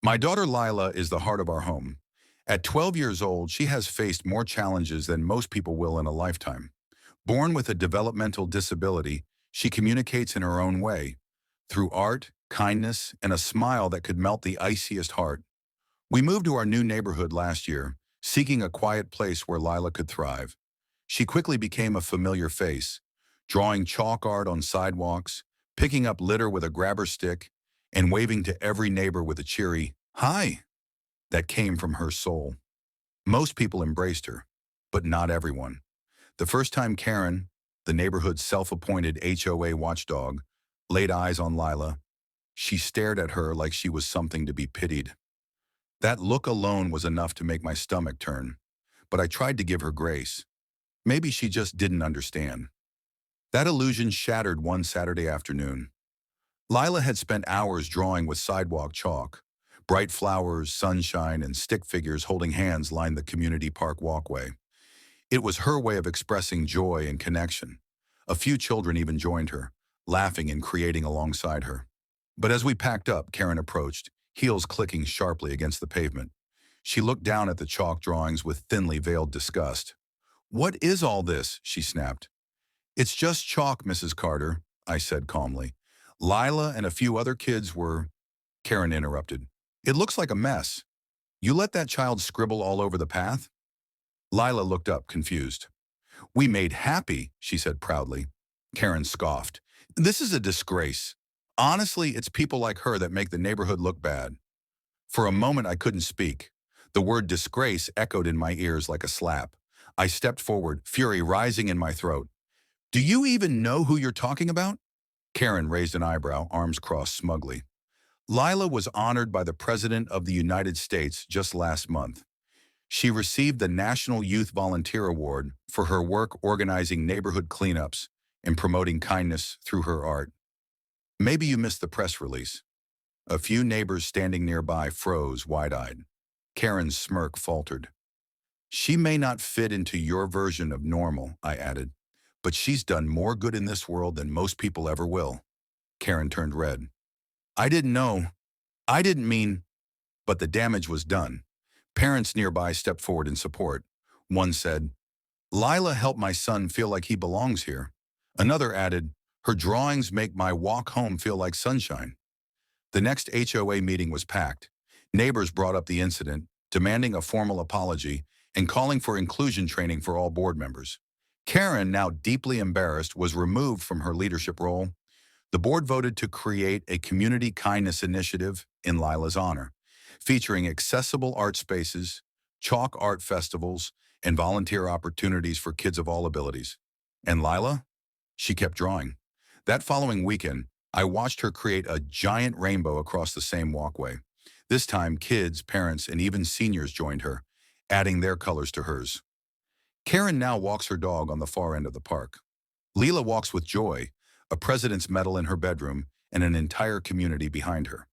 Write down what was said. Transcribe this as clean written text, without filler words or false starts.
My daughter Lila is the heart of our home. At 12 years old, she has faced more challenges than most people will in a lifetime. Born with a developmental disability, she communicates in her own way, through art, kindness, and a smile that could melt the iciest heart. We moved to our new neighborhood last year, seeking a quiet place where Lila could thrive. She quickly became a familiar face, drawing chalk art on sidewalks, picking up litter with a grabber stick, and waving to every neighbor with a cheery, "Hi," that came from her soul. Most people embraced her, but not everyone. The first time Karen, the neighborhood's self-appointed HOA watchdog, laid eyes on Lila, she stared at her like she was something to be pitied. That look alone was enough to make my stomach turn, but I tried to give her grace. Maybe she just didn't understand. That illusion shattered one Saturday afternoon. Lila had spent hours drawing with sidewalk chalk. Bright flowers, sunshine, and stick figures holding hands lined the community park walkway. It was her way of expressing joy and connection. A few children even joined her, laughing and creating alongside her. But as we packed up, Karen approached, heels clicking sharply against the pavement. She looked down at the chalk drawings with thinly veiled disgust. "What is all this?" she snapped. "It's just chalk, Mrs. Carter," I said calmly. "Lila and a few other kids were—" Karen interrupted. "It looks like a mess. You let that child scribble all over the path?" Lila looked up, confused. "We made happy," she said proudly. Karen scoffed. "This is a disgrace. Honestly, it's people like her that make the neighborhood look bad." For a moment, I couldn't speak. The word disgrace echoed in my ears like a slap. I stepped forward, fury rising in my throat. "Do you even know who you're talking about?" Karen raised an eyebrow, arms crossed smugly. "Lila was honored by the President of the United States just last month. She received the National Youth Volunteer Award for her work organizing neighborhood cleanups and promoting kindness through her art. Maybe you missed the press release." A few neighbors standing nearby froze wide-eyed. Karen's smirk faltered. "She may not fit into your version of normal," I added, "but she's done more good in this world than most people ever will." Karen turned red. "I didn't know. I didn't mean—" But the damage was done. Parents nearby stepped forward in support. One said, "Lila helped my son feel like he belongs here." Another added, "Her drawings make my walk home feel like sunshine." The next HOA meeting was packed. Neighbors brought up the incident, demanding a formal apology and calling for inclusion training for all board members. Karen, now deeply embarrassed, was removed from her leadership role. The board voted to create a community kindness initiative in Lila's honor, featuring accessible art spaces, chalk art festivals, and volunteer opportunities for kids of all abilities. And Lila? She kept drawing. That following weekend, I watched her create a giant rainbow across the same walkway. This time, kids, parents, and even seniors joined her, adding their colors to hers. Karen now walks her dog on the far end of the park. Leela walks with joy, a president's medal in her bedroom, and an entire community behind her.